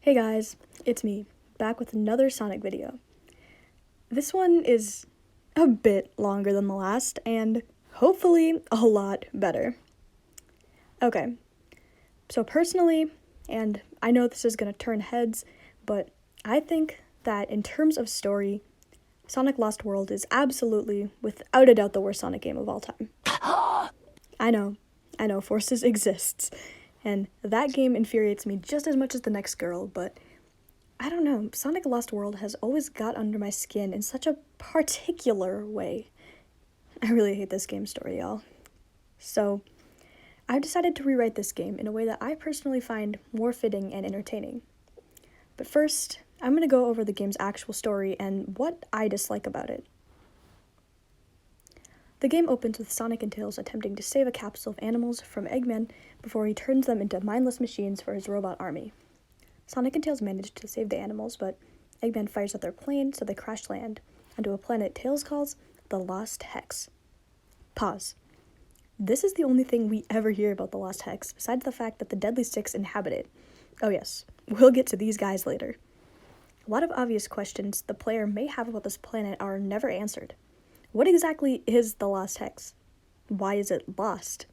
Hey guys, it's me, back with another Sonic video. This one is a bit longer than the last, and hopefully a lot better. Okay, so personally, and I know this is going to turn heads, but I think that in terms of story, Sonic Lost World is absolutely, without a doubt, the worst Sonic game of all time. I know, Forces exists, and that game infuriates me just as much as the next girl, but I don't know, Sonic Lost World has always got under my skin in such a particular way. I really hate this game's story, y'all. So, I've decided to rewrite this game in a way that I personally find more fitting and entertaining. But first, I'm going to go over the game's actual story and what I dislike about it. The game opens with Sonic and Tails attempting to save a capsule of animals from Eggman before he turns them into mindless machines for his robot army. Sonic and Tails manage to save the animals, but Eggman fires at their plane, so they crash land onto a planet Tails calls the Lost Hex. Pause. This is the only thing we ever hear about the Lost Hex, besides the fact that the Deadly Six inhabit it. Oh yes, we'll get to these guys later. A lot of obvious questions the player may have about this planet are never answered. What exactly is the Lost Hex? Why is it lost?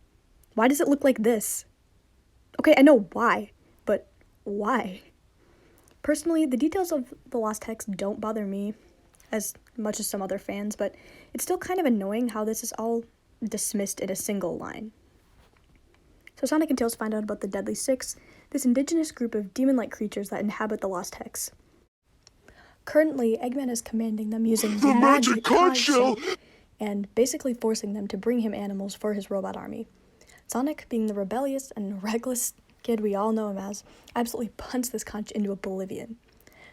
Why does it look like this? Okay, I know why, but why? Personally, the details of the Lost Hex don't bother me as much as some other fans, but it's still kind of annoying how this is all dismissed in a single line. So Sonic and Tails find out about the Deadly Six, this indigenous group of demon-like creatures that inhabit the Lost Hex. Currently, Eggman is commanding them using the magic conch shell and basically forcing them to bring him animals for his robot army. Sonic, being the rebellious and reckless kid we all know him as, absolutely punts this conch into oblivion.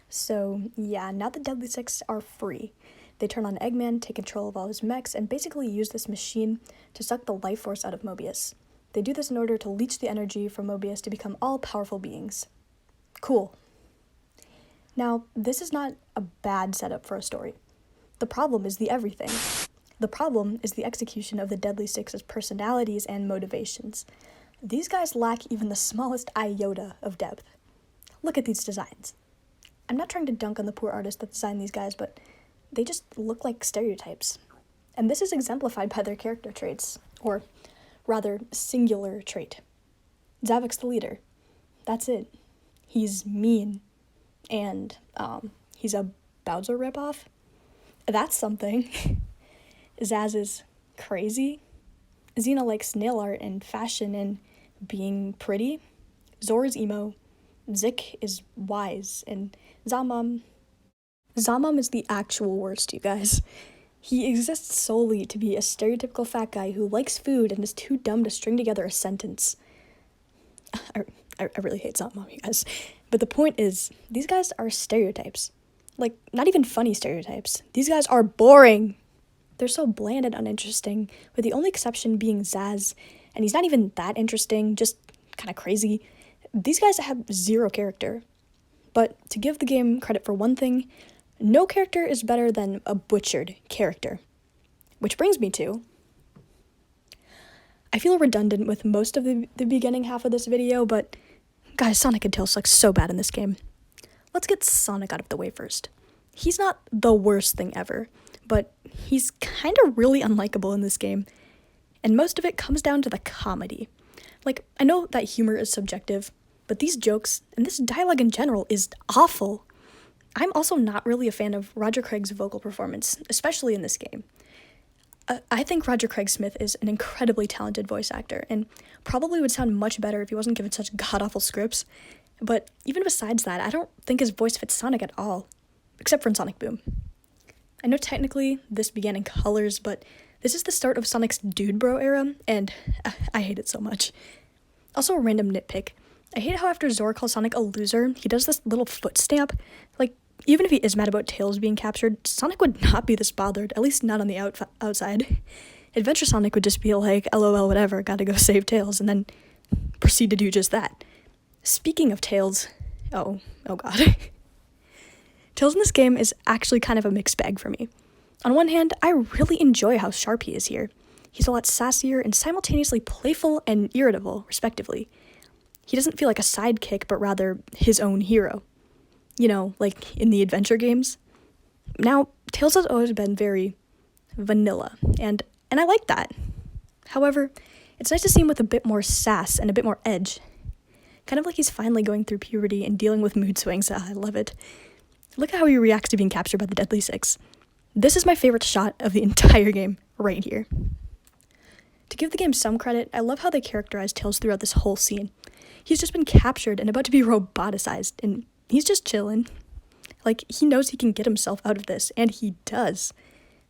So, yeah, now the Deadly Six are free. They turn on Eggman, take control of all his mechs, and basically use this machine to suck the life force out of Mobius. They do this in order to leech the energy from Mobius to become all-powerful beings. Cool. Now, this is not a bad setup for a story. The problem is the everything. The problem is the execution of the Deadly Six's personalities and motivations. These guys lack even the smallest iota of depth. Look at these designs. I'm not trying to dunk on the poor artists that designed these guys, but they just look like stereotypes. And this is exemplified by their character traits, or rather, singular trait. Zavok's the leader. That's it. He's mean. And, he's a Bowser ripoff. That's something. Zaz is crazy. Xena likes nail art and fashion and being pretty. Zora's emo. Zik is wise. And Zamam is the actual worst, you guys. He exists solely to be a stereotypical fat guy who likes food and is too dumb to string together a sentence. I really hate Zamam, you guys. But the point is, these guys are stereotypes. Like, not even funny stereotypes. These guys are boring. They're so bland and uninteresting, with the only exception being Zaz, and he's not even that interesting, just kind of crazy. These guys have zero character. But to give the game credit for one thing, no character is better than a butchered character. Which brings me to, I feel redundant with most of the beginning half of this video, but guys, Sonic and Tails suck so bad in this game. Let's get Sonic out of the way first. He's not the worst thing ever, but he's kind of really unlikable in this game, and most of it comes down to the comedy. Like, I know that humor is subjective, but these jokes, and this dialogue in general, is awful. I'm also not really a fan of Roger Craig's vocal performance, especially in this game. I think Roger Craig Smith is an incredibly talented voice actor, and probably would sound much better if he wasn't given such god-awful scripts, but even besides that, I don't think his voice fits Sonic at all, except for in Sonic Boom. I know technically this began in Colors, but this is the start of Sonic's Dude Bro era, and I hate it so much. Also a random nitpick, I hate how after Zora calls Sonic a loser, he does this little foot stamp. Like, even if he is mad about Tails being captured, Sonic would not be this bothered, at least not on the outside. Adventure Sonic would just be like, LOL, whatever, gotta go save Tails, and then proceed to do just that. Speaking of Tails, oh god. Tails in this game is actually kind of a mixed bag for me. On one hand, I really enjoy how sharp he is here. He's a lot sassier and simultaneously playful and irritable, respectively. He doesn't feel like a sidekick, but rather his own hero. you know, like in the adventure games. Now, Tails has always been very vanilla, and I like that. However, it's nice to see him with a bit more sass and a bit more edge. Kind of like he's finally going through puberty and dealing with mood swings. I love it. Look at how he reacts to being captured by the Deadly Six. This is my favorite shot of the entire game, right here. To give the game some credit, I love how they characterize Tails throughout this whole scene. He's just been captured and about to be roboticized, and he's just chilling. Like, he knows he can get himself out of this, and he does.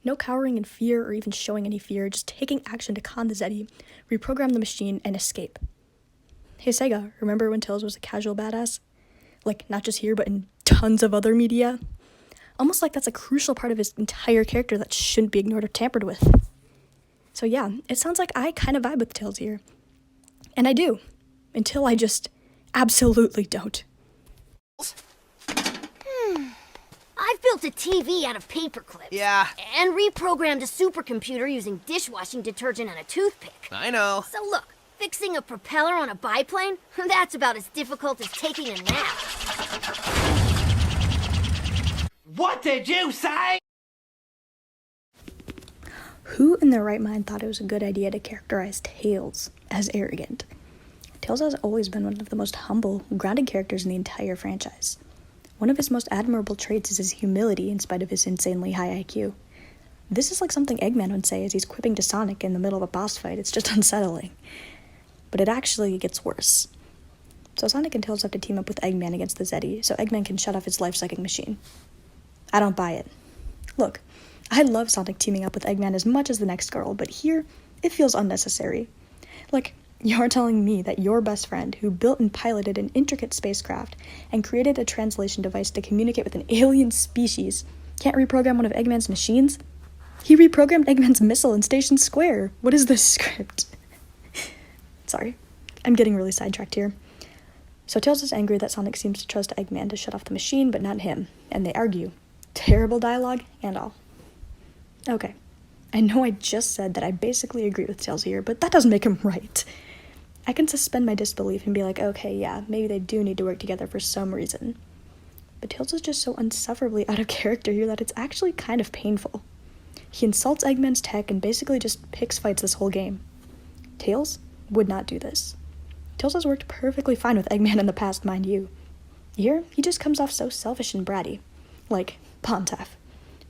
No cowering in fear or even showing any fear, just taking action to con the Zeddy, reprogram the machine, and escape. Hey Sega, remember when Tails was a casual badass? Like, not just here, but in tons of other media? Almost like that's a crucial part of his entire character that shouldn't be ignored or tampered with. So yeah, it sounds like I kind of vibe with Tails here. And I do. Until I just absolutely don't. I've built a TV out of paper clips. Yeah. And reprogrammed a supercomputer using dishwashing detergent and a toothpick. I know. So look, fixing a propeller on a biplane, that's about as difficult as taking a nap. What did you say? Who in their right mind thought it was a good idea to characterize Tails as arrogant? Tails has always been one of the most humble, grounded characters in the entire franchise. One of his most admirable traits is his humility in spite of his insanely high IQ. This is like something Eggman would say as he's quipping to Sonic in the middle of a boss fight. It's just unsettling. But it actually gets worse. So Sonic and Tails have to team up with Eggman against the Zeddy, so Eggman can shut off his life-sucking machine. I don't buy it. Look, I love Sonic teaming up with Eggman as much as the next girl, but here, it feels unnecessary. Like, you're telling me that your best friend, who built and piloted an intricate spacecraft and created a translation device to communicate with an alien species, can't reprogram one of Eggman's machines? He reprogrammed Eggman's missile in Station Square. What is this script? Sorry, I'm getting really sidetracked here. So Tails is angry that Sonic seems to trust Eggman to shut off the machine, but not him, and they argue. Terrible dialogue and all. Okay, I know I just said that I basically agree with Tails here, but that doesn't make him right. I can suspend my disbelief and be like, okay, yeah, maybe they do need to work together for some reason. But Tails is just so insufferably out of character here that it's actually kind of painful. He insults Eggman's tech and basically just picks fights this whole game. Tails would not do this. Tails has worked perfectly fine with Eggman in the past, mind you. Here, he just comes off so selfish and bratty. Like, Pontaff.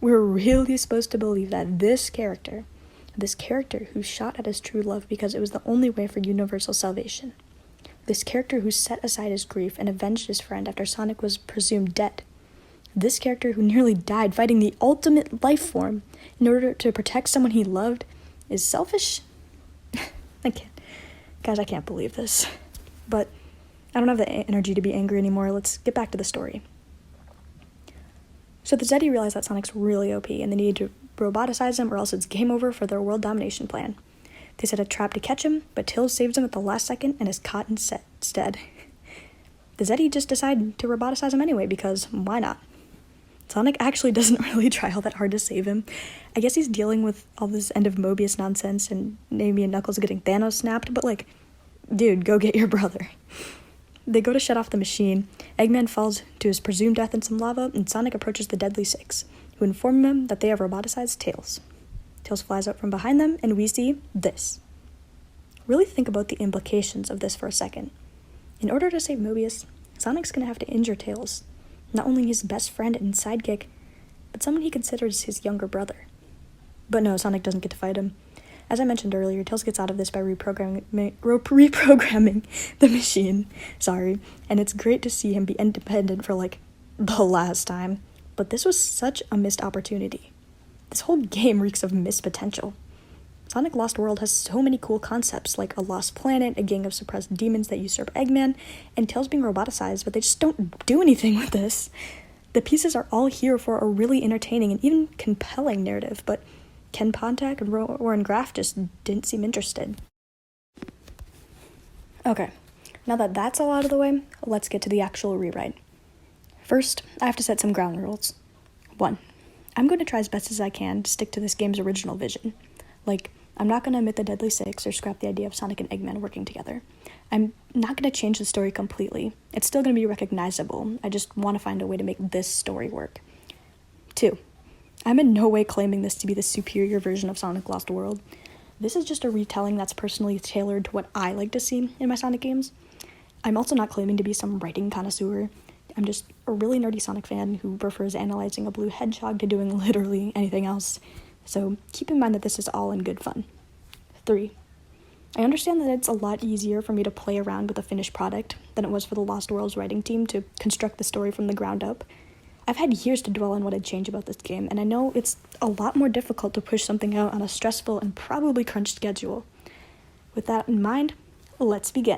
We're really supposed to believe that this character who shot at his true love because it was the only way for universal salvation, this character who set aside his grief and avenged his friend after Sonic was presumed dead, this character who nearly died fighting the ultimate life form in order to protect someone he loved, is selfish? I can't believe this. But I don't have the energy to be angry anymore. Let's get back to the story. So the Zeddy realize that Sonic's really OP, and they need to roboticize him or else it's game over for their world domination plan. They set a trap to catch him, but Tails saves him at the last second and is caught instead. The Zeddy just decide to roboticize him anyway, because why not? Sonic actually doesn't really try all that hard to save him. I guess he's dealing with all this end of Mobius nonsense and Amy and Knuckles getting Thanos snapped, but like, dude, go get your brother. They go to shut off the machine, Eggman falls to his presumed death in some lava, and Sonic approaches the Deadly Six, who inform him that they have roboticized Tails. Tails flies out from behind them, and we see this. Really think about the implications of this for a second. In order to save Mobius, Sonic's gonna have to injure Tails, not only his best friend and sidekick, but someone he considers his younger brother. But no, Sonic doesn't get to fight him. As I mentioned earlier, Tails gets out of this by reprogramming the machine, and it's great to see him be independent for, like, the last time. But this was such a missed opportunity. This whole game reeks of missed potential. Sonic Lost World has so many cool concepts, like a lost planet, a gang of suppressed demons that usurp Eggman, and Tails being roboticized, but they just don't do anything with this. The pieces are all here for a really entertaining and even compelling narrative, but Ken Pontac and Warren Graff just didn't seem interested. Okay, now that that's all out of the way, let's get to the actual rewrite. First, I have to set some ground rules. 1. I'm going to try as best as I can to stick to this game's original vision. Like, I'm not going to omit the Deadly Six or scrap the idea of Sonic and Eggman working together. I'm not going to change the story completely. It's still going to be recognizable. I just want to find a way to make this story work. 2. I'm in no way claiming this to be the superior version of Sonic Lost World. This is just a retelling that's personally tailored to what I like to see in my Sonic games. I'm also not claiming to be some writing connoisseur. I'm just a really nerdy Sonic fan who prefers analyzing a blue hedgehog to doing literally anything else. So keep in mind that this is all in good fun. 3. I understand that it's a lot easier for me to play around with a finished product than it was for the Lost Worlds writing team to construct the story from the ground up. I've had years to dwell on what I'd change about this game, and I know it's a lot more difficult to push something out on a stressful and probably crunched schedule. With that in mind, let's begin.